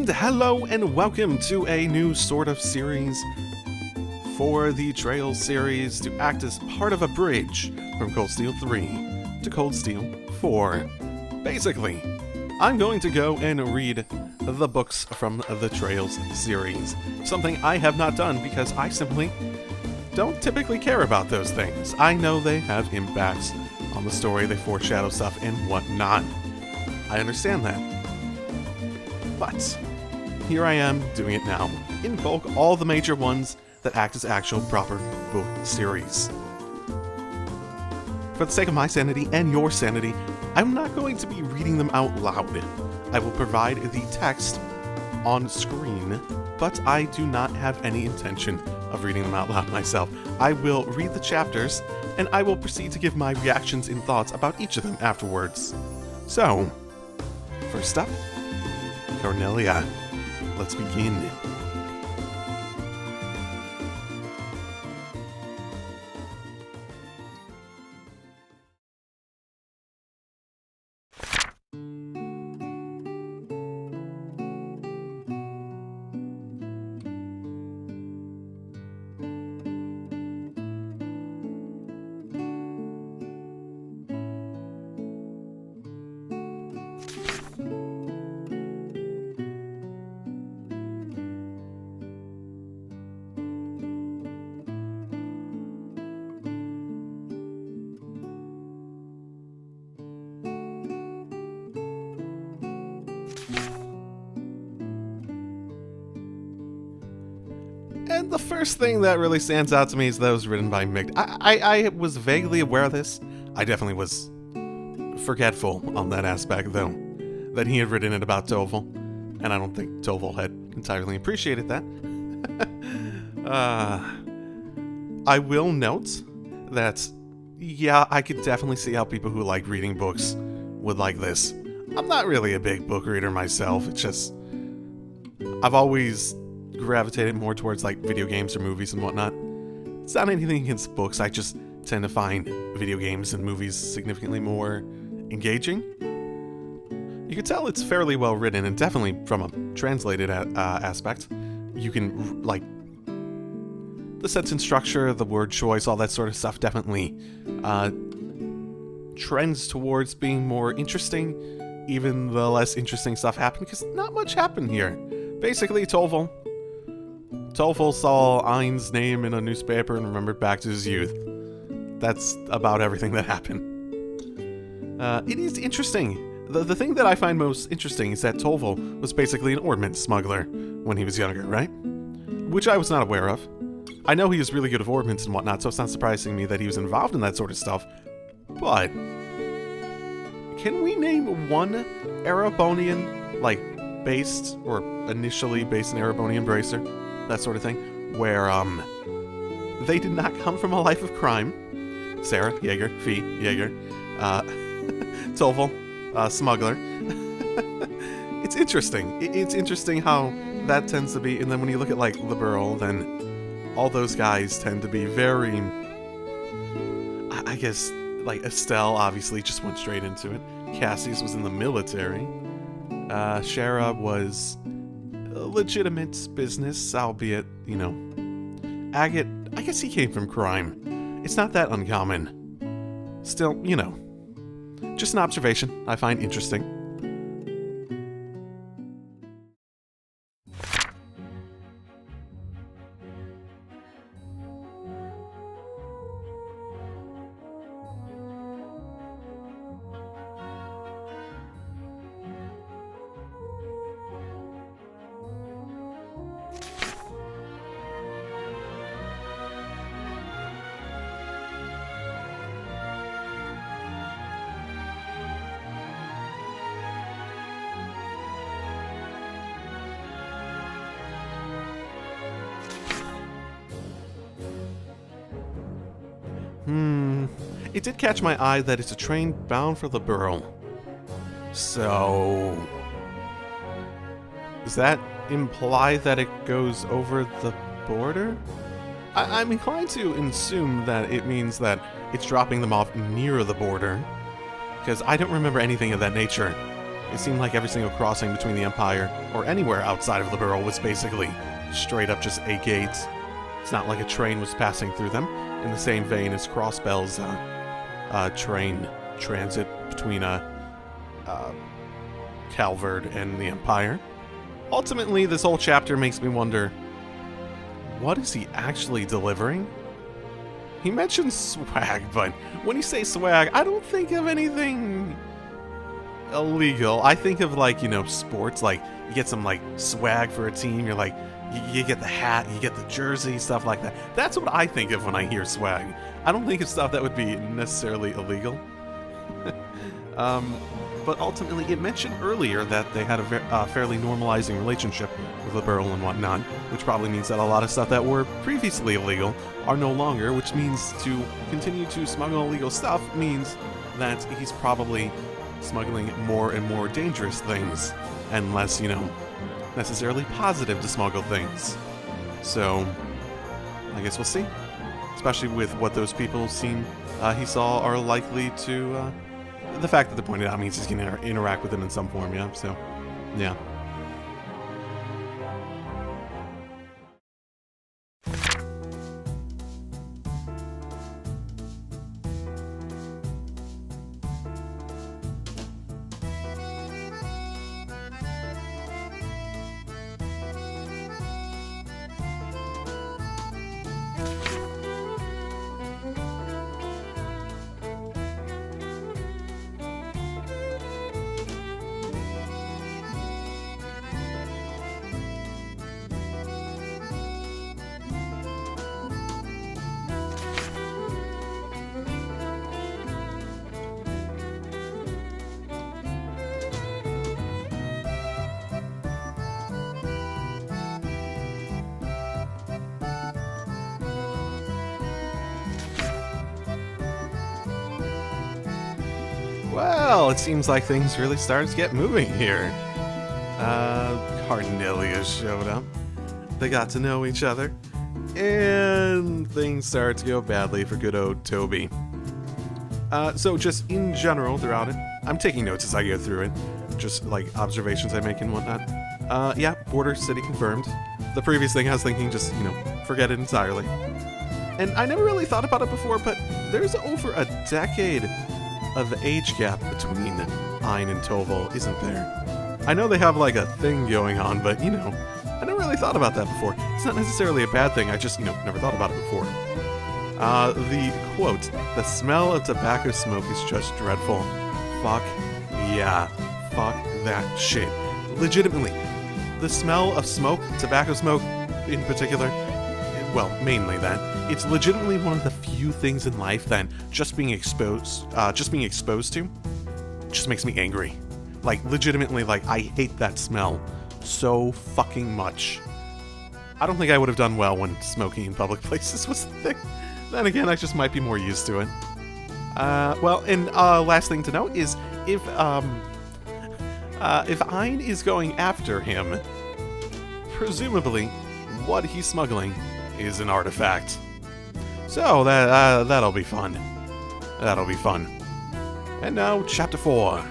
And hello and welcome to a new sort of series for the Trails series to act as part of a bridge from Cold Steel 3 to Cold Steel 4. Basically, I'm going to go and read the books from the Trails series, something I have not done because I simply don't typically care about those things. I know they have impacts on the story, they foreshadow stuff and whatnot. I understand that. But here I am doing it now, in bulk, all the major ones that act as actual proper book series. For the sake of my sanity and your sanity, I'm not going to be reading them out loud. I will provide the text on screen, but I do not have any intention of reading them out loud myself. I will read the chapters, and I will proceed to give my reactions and thoughts about each of them afterwards. So, first up, CARNELIA. Let's begin. And the first thing that really stands out to me is that it was written by Mick. I was vaguely aware of this. I definitely was forgetful on that aspect, though, that he had written it about Tovel. And I don't think Tovel had entirely appreciated that. I will note that, yeah, I could definitely see how people who like reading books would like this. I'm not really a big book reader myself. It's just, I've always gravitated more towards like video games or movies and whatnot. It's not anything against books, I just tend to find video games and movies significantly more engaging. You can tell it's fairly well written, and definitely from a translated aspect, you can, like, the sentence structure, the word choice, all that sort of stuff definitely trends towards being more interesting, even the less interesting stuff happened, because not much happened here. Basically, Tovel saw Ein's name in a newspaper and remembered back to his youth. That's about everything that happened. It is interesting. The thing that I find most interesting is that Tovel was basically an ordnance smuggler when he was younger, right? Which I was not aware of. I know he was really good at ordnance and whatnot, so it's not surprising me that he was involved in that sort of stuff. But can we name one Erebonian, like, based, or initially based in Erebonian Bracer, that sort of thing, where, they did not come from a life of crime? Sarah, Jaeger, Fee, Jaeger, Tovel, smuggler. It's interesting. It's interesting how that tends to be, and then when you look at, like, Liberal, then all those guys tend to be very, I guess, like, Estelle obviously just went straight into it. Cassius was in the military. Shara was a legitimate business, albeit, you know. Agate, I guess he came from crime. It's not that uncommon. Still, you know, just an observation I find interesting. It did catch my eye that it's a train bound for the Liberal. So, does that imply that it goes over the border? I'm inclined to assume that it means that it's dropping them off near the border, because I don't remember anything of that nature It seemed like every single crossing between the Empire, or anywhere outside of the borough, was basically straight up just a gate. It's not like a train was passing through them, in the same vein as Crossbell's train transit between Calvard and the Empire. Ultimately, this whole chapter makes me wonder, what is he actually delivering? He mentions swag, but when you say swag, I don't think of anything illegal. I think of, like, you know, sports, like, you get some, like, swag for a team, you're like, you get the hat, you get the jersey, stuff like that. That's what I think of when I hear swag. I don't think of stuff that would be necessarily illegal. But ultimately, it mentioned earlier that they had a fairly normalizing relationship with the borough and whatnot, which probably means that a lot of stuff that were previously illegal are no longer, which means to continue to smuggle illegal stuff means that he's probably smuggling more and more dangerous things, and less, you know, necessarily positive to smuggle things. So, I guess we'll see. Especially with what those people he saw are likely to, the fact that they pointed out means he's going to interact with them in some form, yeah? So, yeah. Well, it seems like things really started to get moving here. Carnelia showed up. They got to know each other. And things started to go badly for good old Toby. So just in general throughout it, I'm taking notes as I go through it. Just like observations I make and whatnot. Yeah, border city confirmed. The previous thing I was thinking, just, you know, forget it entirely. And I never really thought about it before, but there's over a decade of age gap between Ein and Toval, isn't there? I know they have like a thing going on, but, you know, I never really thought about that before. It's not necessarily a bad thing, I just, you know, never thought about it before. The quote, "The smell of tobacco smoke is just dreadful." Fuck yeah. Fuck that shit. Legitimately, the smell of smoke, tobacco smoke in particular, well, mainly that, it's legitimately one of the few things in life that just being exposed to just makes me angry. Like, legitimately, like, I hate that smell so fucking much. I don't think I would have done well when smoking in public places was the thing. Then again, I just might be more used to it. Well, and last thing to note is if Ein is going after him, presumably what he's smuggling is an artifact. So that'll be fun. That'll be fun. And now, Chapter 4.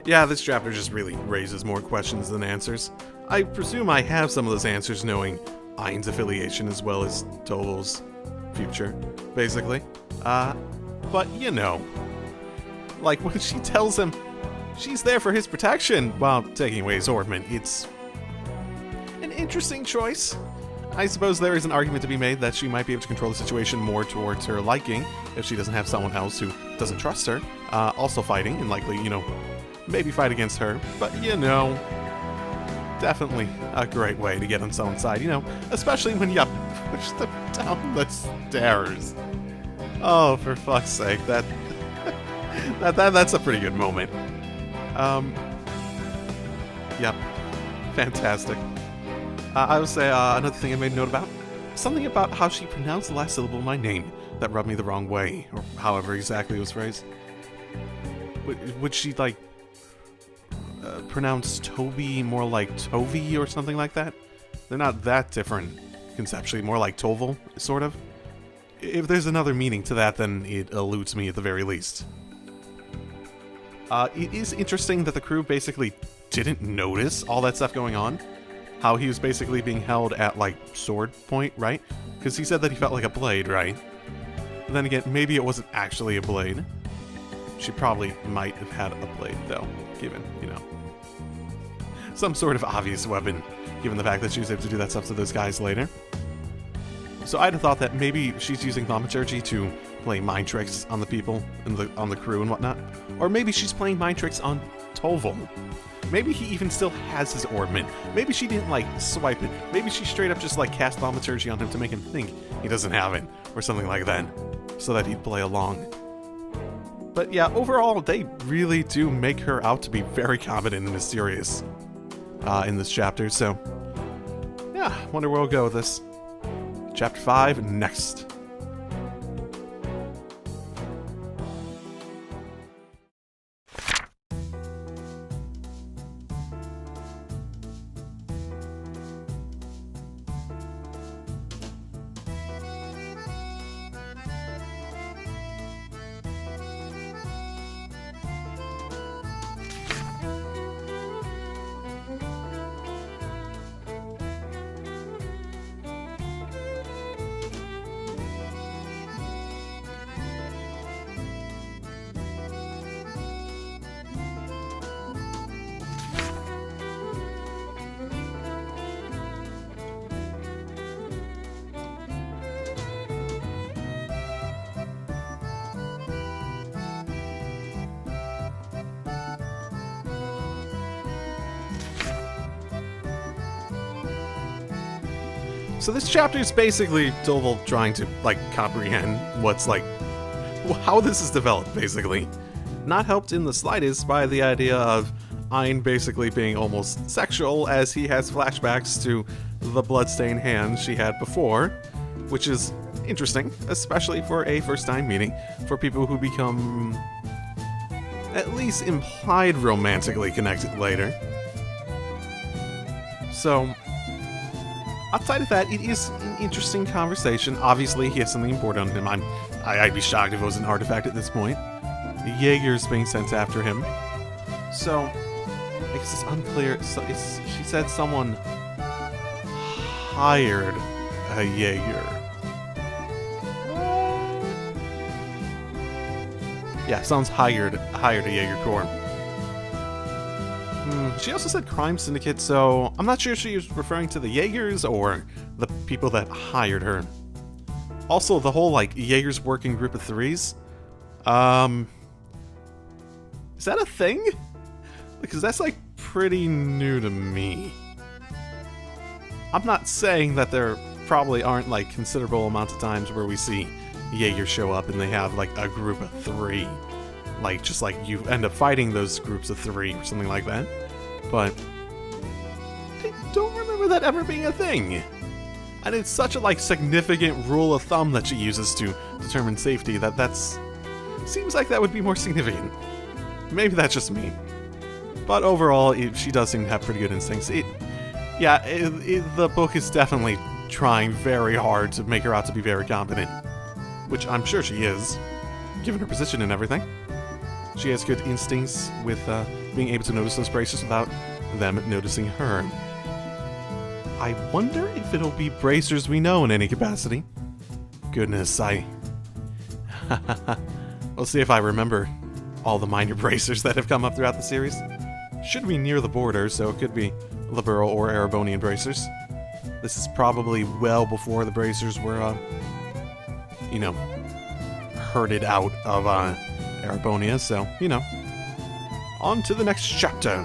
Yeah, this chapter just really raises more questions than answers. I presume I have some of those answers knowing Ein's affiliation as well as Toval's future, basically. But you know, like when she tells him, she's there for his protection while taking away his ornament. It's an interesting choice. I suppose there is an argument to be made that she might be able to control the situation more towards her liking if she doesn't have someone else who doesn't trust her, also fighting, and likely, maybe fight against her. But, definitely a great way to get on someone's side, especially when you push them down the stairs. Oh, for fuck's sake, that's a pretty good moment. Yep, fantastic. I would say another thing I made a note about, something about how she pronounced the last syllable of my name that rubbed me the wrong way, or however exactly it was phrased. Would she, pronounce Toby more like Tovey or something like that? They're not that different conceptually, more like Tovel, sort of. If there's another meaning to that, then it eludes me at the very least. It is interesting that the crew basically didn't notice all that stuff going on. How he was basically being held at, sword point, right? Because he said that he felt like a blade, right? But then again, maybe it wasn't actually a blade. She probably might have had a blade, though, given, some sort of obvious weapon, given the fact that she was able to do that stuff to those guys later. So I'd have thought that maybe she's using thaumaturgy to play mind tricks on the people, on the crew and whatnot. Or maybe she's playing mind tricks on Tovel. Maybe he even still has his ornament. Maybe she didn't, swipe it. Maybe she straight up just, cast thaumaturgy on him to make him think he doesn't have it, or something like that, so that he'd play along. But yeah, overall, they really do make her out to be very competent and mysterious in this chapter, so yeah, wonder where we'll go with this. Chapter 5, next. So this chapter is basically Tovel trying to, comprehend what's, how this is developed, basically. Not helped in the slightest by the idea of Ein basically being almost sexual, as he has flashbacks to the bloodstained hands she had before, which is interesting, especially for a first-time meeting, for people who become at least implied romantically connected later. So outside of that, it is an interesting conversation. Obviously, he has something important on him. I'd be shocked if it was an artifact at this point. The Jaeger's being sent after him. So, I guess it's unclear. So she said someone hired a Jaeger. Yeah, sounds hired a Jaeger Corps. She also said crime syndicate, so I'm not sure if she was referring to the Jaegers or the people that hired her. Also, the whole, Jaegers working group of threes. Is that a thing? Because that's, pretty new to me. I'm not saying that there probably aren't, considerable amounts of times where we see Jaegers show up and they have, a group of three. You end up fighting those groups of three or something like that. But I don't remember that ever being a thing. And it's such a, significant rule of thumb that she uses to determine safety that's... seems like that would be more significant. Maybe that's just me. But overall, she does seem to have pretty good instincts. The book is definitely trying very hard to make her out to be very competent. Which I'm sure she is, given her position and everything. She has good instincts with being able to notice those bracers without them noticing her. I wonder if it'll be bracers we know in any capacity. Goodness, we'll see if I remember all the minor bracers that have come up throughout the series. Should be near the border, so it could be liberal or Erebonian bracers. This is probably well before the bracers were, you know, herded out of Erebonia, so, you know, on to the next chapter.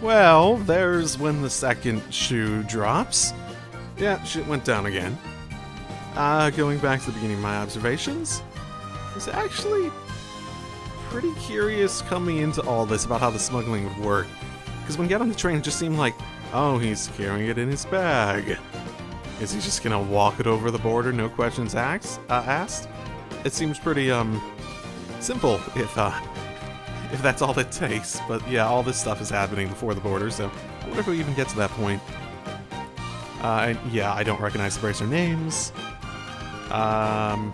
Well, there's when the second shoe drops. Yeah, shit went down again. Going back to the beginning of my observations, I was actually pretty curious coming into all this about how the smuggling would work. Because when we got on the train, it just seemed like, oh, he's carrying it in his bag. Is he just gonna walk it over the border, no questions asked? It seems pretty, simple if that's all it takes. But yeah, all this stuff is happening before the border, so I wonder if we even get to that point. Yeah, I don't recognize the bracer names. I'm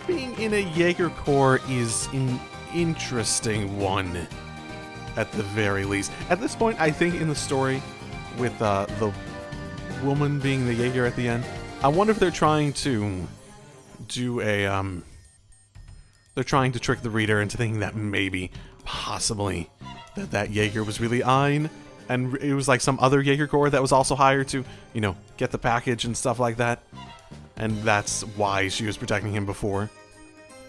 being in a Jaeger Corps is an interesting one, at the very least. At this point, I think in the story, with the woman being the Jaeger at the end, I wonder if they're trying to do a, they're trying to trick the reader into thinking that maybe, possibly, that Jaeger was really Ein, and it was like some other Jaeger Corps that was also hired to, you know, get the package and stuff like that. And that's why she was protecting him before,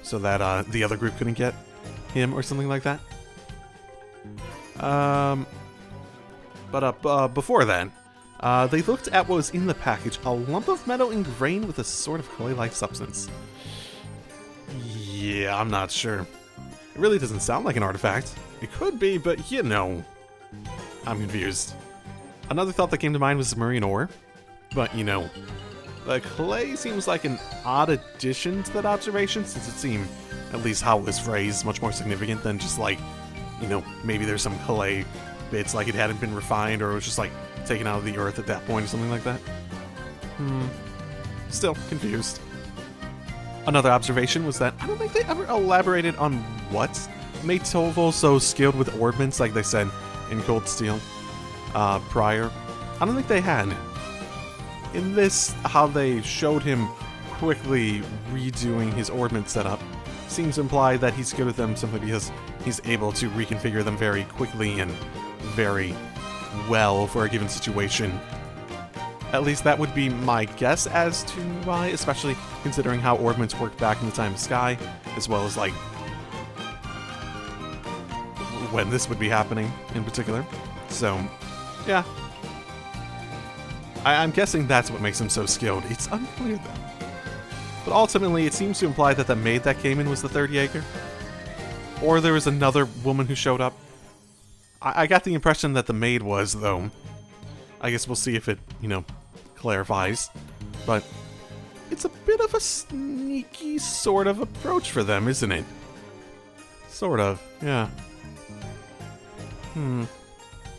so that the other group couldn't get him or something like that. Before then, they looked at what was in the package, a lump of metal ingrained with a sort of clay-like substance. Yeah, I'm not sure. It really doesn't sound like an artifact. It could be, but you know, I'm confused. Another thought that came to mind was marine ore, but you know, the clay seems like an odd addition to that observation, since it seemed, at least how it was phrased, much more significant than just like, you know, maybe there's some clay bits, like it hadn't been refined, or it was just like taken out of the earth at that point, or something like that. Still confused. Another observation was that I don't think they ever elaborated on what made Toval so skilled with ordnance, like they said in Cold Steel prior. I don't think they had. In this, how they showed him quickly redoing his ordnance setup seems to imply that he's good at them simply because he's able to reconfigure them very quickly and very well for a given situation. At least that would be my guess as to why, especially considering how ordnance worked back in the time of Sky, as well as like when this would be happening in particular. So, yeah. I'm guessing that's what makes him so skilled. It's unclear though. But ultimately, it seems to imply that the maid that came in was the third Jaeger. Or there was another woman who showed up. I got the impression that the maid was, though. I guess we'll see if it, you know, clarifies. But it's a bit of a sneaky sort of approach for them, isn't it? Sort of, yeah.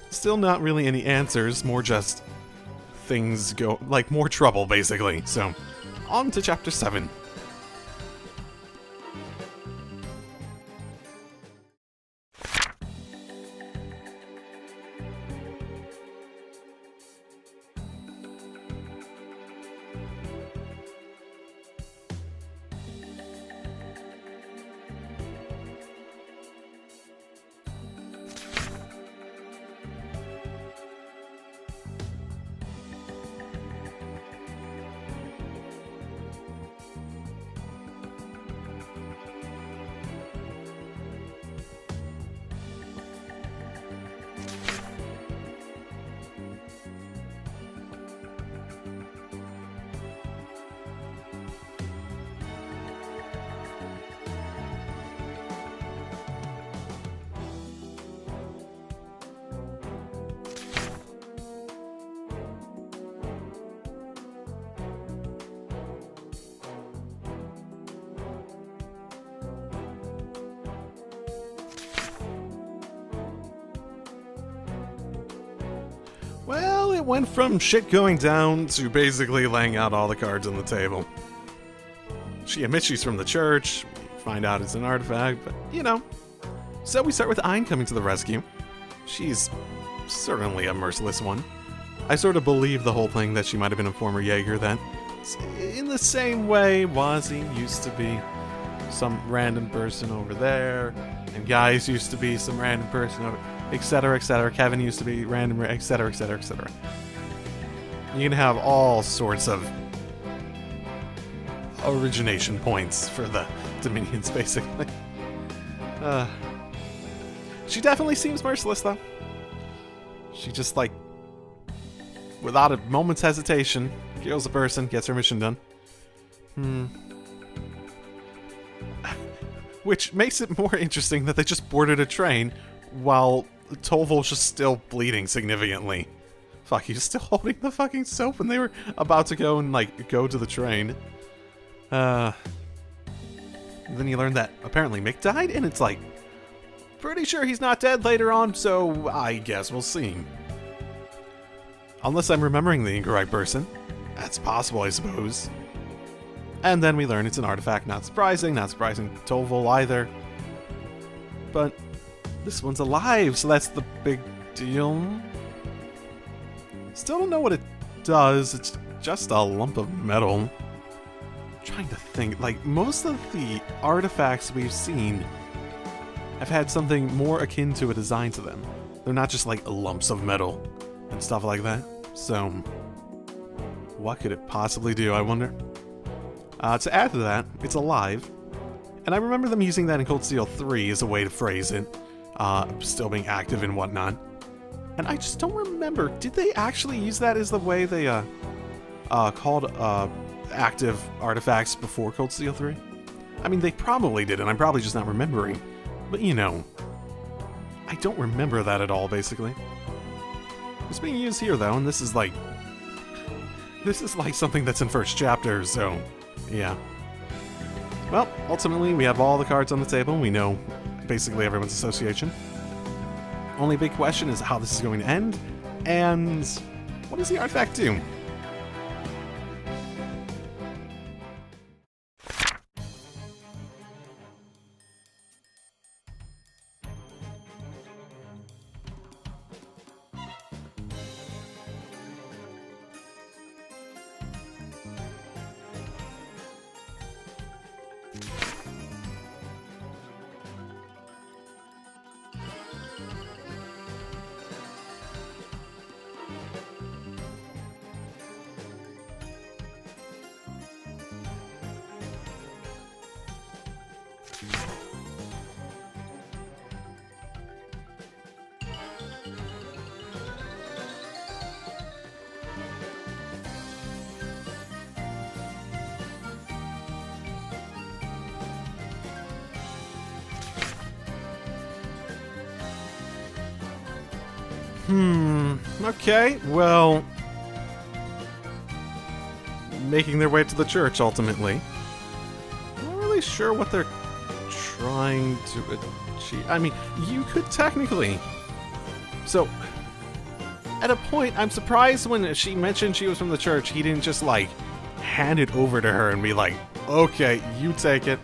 Still not really any answers, more just things go, like more trouble, basically. So, on to Chapter 7. it went from shit going down to basically laying out all the cards on the table. She admits she's from the church. We find out it's an artifact, but you know. So we start with Ein coming to the rescue. She's certainly a merciless one. I sort of believe the whole thing that she might have been a former Jaeger then. In the same way, Wazzy used to be some random person over there, and Guys used to be some random person over, etc., etc. Kevin used to be random, etc., etc., etc. You can have all sorts of origination points for the Dominions, basically. She definitely seems merciless, though. She just, like, without a moment's hesitation, kills a person, gets her mission done. Which makes it more interesting that they just boarded a train while Tovol's just still bleeding significantly. Fuck, he's still holding the fucking soap and they were about to go and, like, go to the train. Then you learn that apparently Mick died, and it's like, pretty sure he's not dead later on, so I guess we'll see. Unless I'm remembering the incorrect person. That's possible, I suppose. And then we learn it's an artifact, not surprising to Tovol either. But this one's alive, so that's the big deal. Still don't know what it does, it's just a lump of metal. I'm trying to think, like, most of the artifacts we've seen have had something more akin to a design to them. They're not just like lumps of metal and stuff like that. So, what could it possibly do, I wonder? To add to that, it's alive. And I remember them using that in Cold Steel 3 as a way to phrase it. Still being active and whatnot. And I just don't remember, did they actually use that as the way they called active artifacts before Cold Steel 3? I mean, they probably did, and I'm probably just not remembering. But you know, I don't remember that at all, basically. It's being used here, though, and this is like something that's in first chapter, so yeah. Well, ultimately, we have all the cards on the table. We know basically everyone's association. Only big question is how this is going to end, and what does the artifact do? Okay, well, making their way to the church, ultimately. I'm not really sure what they're trying to achieve. I mean, you could technically. So, at a point, I'm surprised when she mentioned she was from the church, he didn't just, like, hand it over to her and be like, okay, you take it.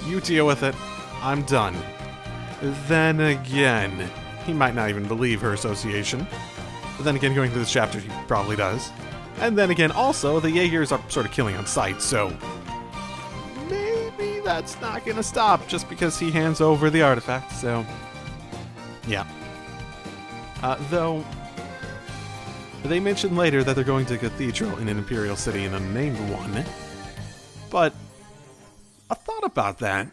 You deal with it. I'm done. Then again, he might not even believe her association. But then again, going through this chapter, he probably does. And then again, also, the Jaegers are sort of killing on sight, so maybe that's not gonna stop just because he hands over the artifact, so yeah. Though, they mention later that they're going to a cathedral in an imperial city, an unnamed one. But a thought about that.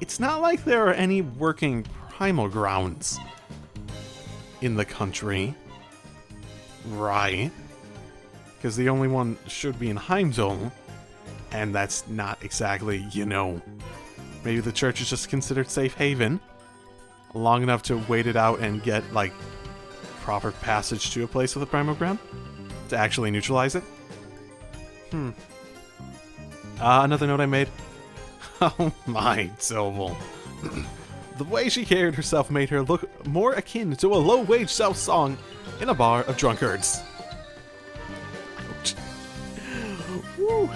It's not like there are any working primal grounds in the country, right? Because the only one should be in Heimdall, and that's not exactly, you know, maybe the church is just considered safe haven long enough to wait it out and get, like, proper passage to a place with a primal ground to actually neutralize it. Another note I made. Oh my, Silval. The way she carried herself made her look more akin to a low-wage South song in a bar of drunkards. Ouch. Woo.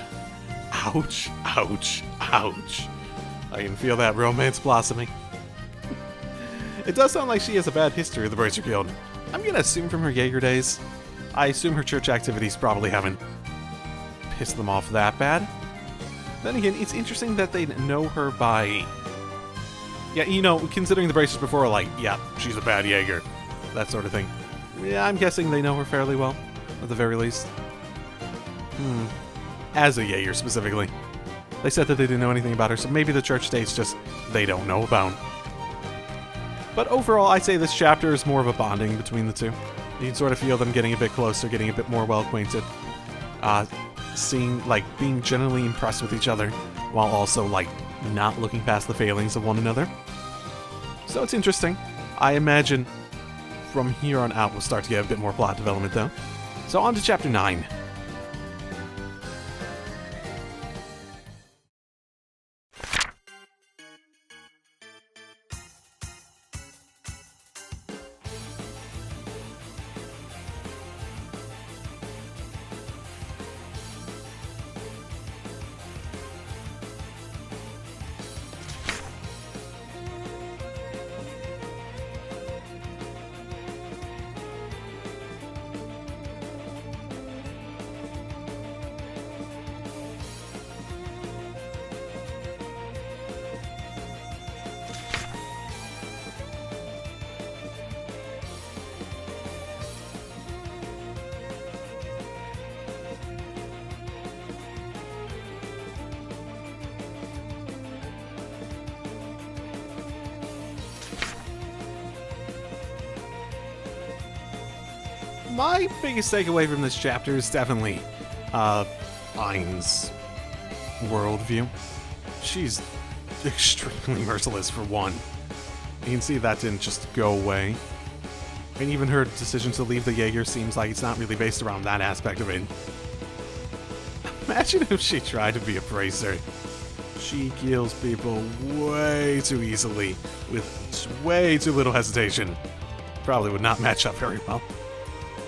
Ouch, ouch, ouch. I can feel that romance blossoming. It does sound like she has a bad history of the Bracer Guild. I'm gonna assume from her Jaeger days. I assume her church activities probably haven't pissed them off that bad. Then again, it's interesting that they know her by... Yeah, you know, considering the Bracers before, like, yeah, she's a bad Jaeger. That sort of thing. Yeah, I'm guessing they know her fairly well, at the very least. As a Jaeger, specifically. They said that they didn't know anything about her, so maybe the church states just they don't know about. But overall, I'd say this chapter is more of a bonding between the two. You can sort of feel them getting a bit closer, getting a bit more well-acquainted. Seeing, like, being generally impressed with each other, while also, like, not looking past the failings of one another. So it's interesting. I imagine from here on out we'll start to get a bit more plot development, though. So on to Chapter 9. My biggest takeaway from this chapter is definitely Ain's worldview. She's extremely merciless, for one. You can see that didn't just go away. And even her decision to leave the Jaeger seems like it's not really based around that aspect of it. Imagine if she tried to be a bracer. She kills people way too easily, with way too little hesitation. Probably would not match up very well.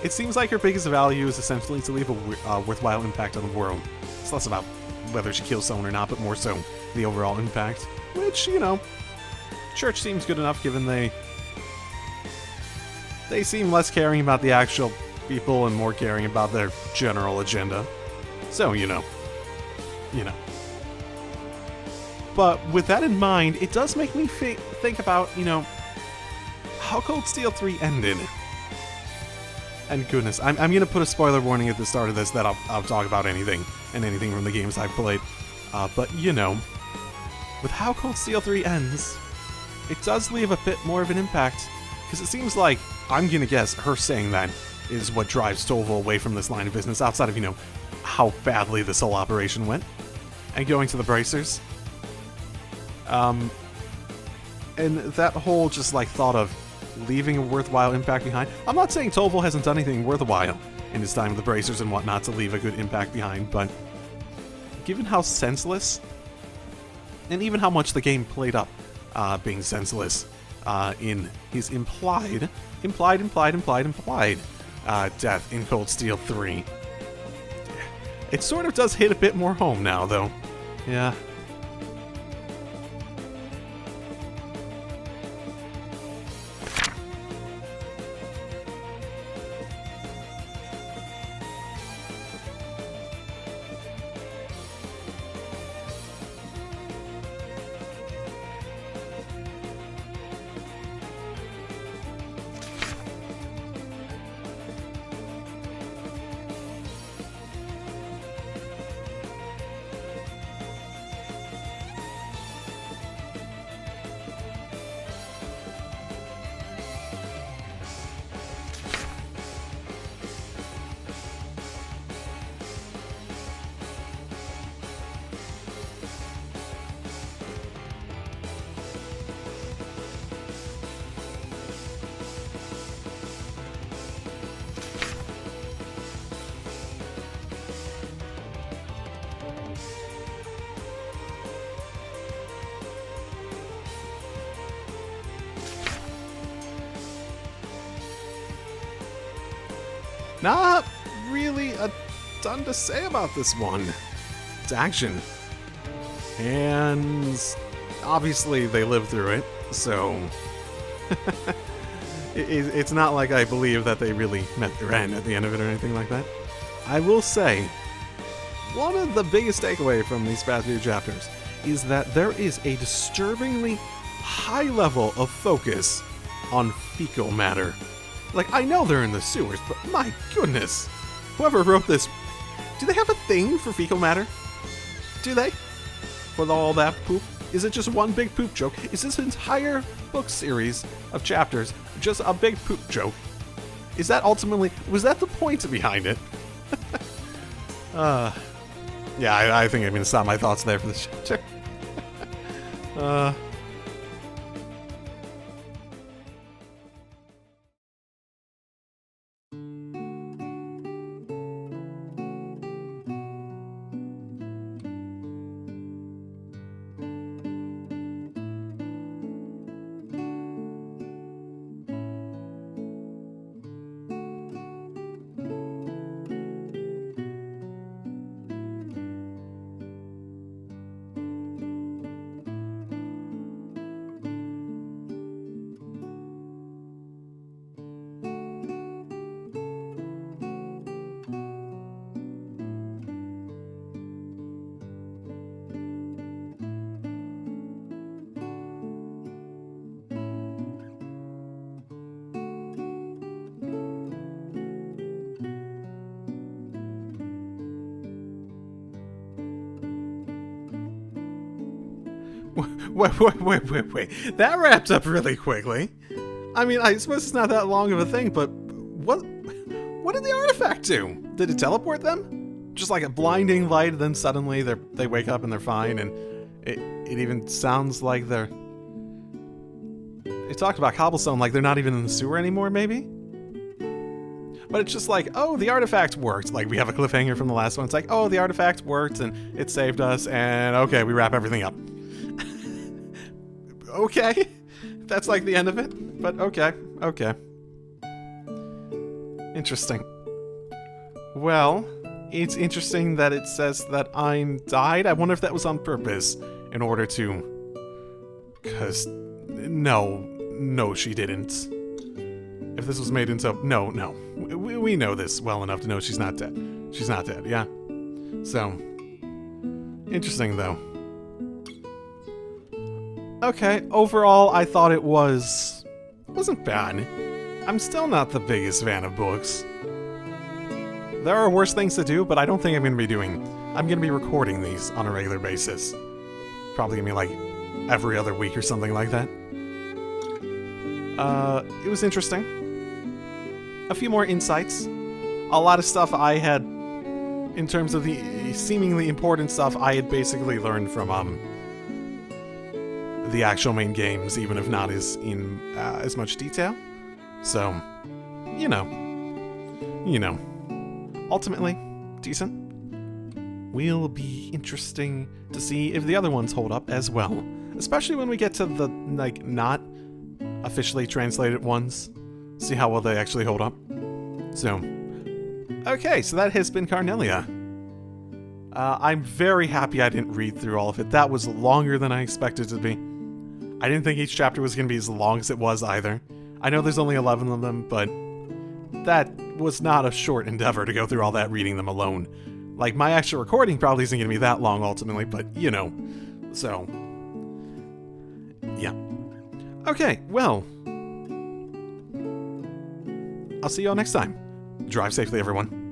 It seems like her biggest value is essentially to leave a worthwhile impact on the world. It's less about whether she kills someone or not, but more so the overall impact. Which, you know, church seems good enough given they seem less caring about the actual people and more caring about their general agenda. So, you know. But with that in mind, it does make me think about, you know, how Cold Steel 3 ended. And goodness, I'm gonna put a spoiler warning at the start of this that I'll talk about anything from the games I've played. But you know, with how Cold Steel 3 ends, it does leave a bit more of an impact, because it seems like, I'm gonna guess, her saying that is what drives Toval away from this line of business, outside of, you know, how badly this whole operation went, and going to the Bracers. And that whole just like thought of leaving a worthwhile impact behind. I'm not saying Toval hasn't done anything worthwhile in his time with the Bracers and whatnot to leave a good impact behind, but given how senseless, and even how much the game played up being senseless in his implied death in Cold Steel 3, it sort of does hit a bit more home now, though. Yeah. Not really a ton to say about this one. It's action. And obviously they lived through it, so it's not like I believe that they really met their end at the end of it or anything like that. I will say, one of the biggest takeaway from these past few chapters is that there is a disturbingly high level of focus on fecal matter. Like, I know they're in the sewers, but my goodness, whoever wrote this, do they have a thing for fecal matter? Do they? For all that poop? Is it just one big poop joke? Is this entire book series of chapters just a big poop joke? Is that ultimately, was that the point behind it? Yeah, I think I'm going to stop my thoughts there for this chapter. Wait. That wrapped up really quickly. I mean, I suppose it's not that long of a thing, but what did the artifact do? Did it teleport them? Just like a blinding light, then suddenly they wake up and they're fine, and it even sounds like they're... It talked about cobblestone like they're not even in the sewer anymore, maybe? But it's just like, oh, the artifact worked. Like, we have a cliffhanger from the last one. It's like, oh, the artifact worked, and it saved us, and okay, we wrap everything up. Okay, that's like the end of it, but okay. Interesting. Well, it's interesting that it says that Ein died. I wonder if that was on purpose in order to... Because, no, she didn't. If this was made into... No. We know this well enough to know she's not dead. She's not dead, yeah. So, interesting though. Okay, overall, I thought it wasn't bad. I'm still not the biggest fan of books. There are worse things to do, but I don't think I'm going to be recording these on a regular basis. Probably going to be like every other week or something like that. It was interesting. A few more insights. A lot of stuff I had, in terms of the seemingly important stuff, I had basically learned from, the actual main games, even if not in as much detail. So, you know, ultimately decent. Will be interesting to see if the other ones hold up as well, especially when we get to the like not officially translated ones. See how well they actually hold up. So, okay, so that has been Carnelia. I'm very happy I didn't read through all of it. That was longer than I expected it to be. I didn't think each chapter was going to be as long as it was either. I know there's only 11 of them, but that was not a short endeavor to go through all that reading them alone. Like, my actual recording probably isn't going to be that long ultimately, but, you know. So, yeah. Okay, well. I'll see you all next time. Drive safely, everyone.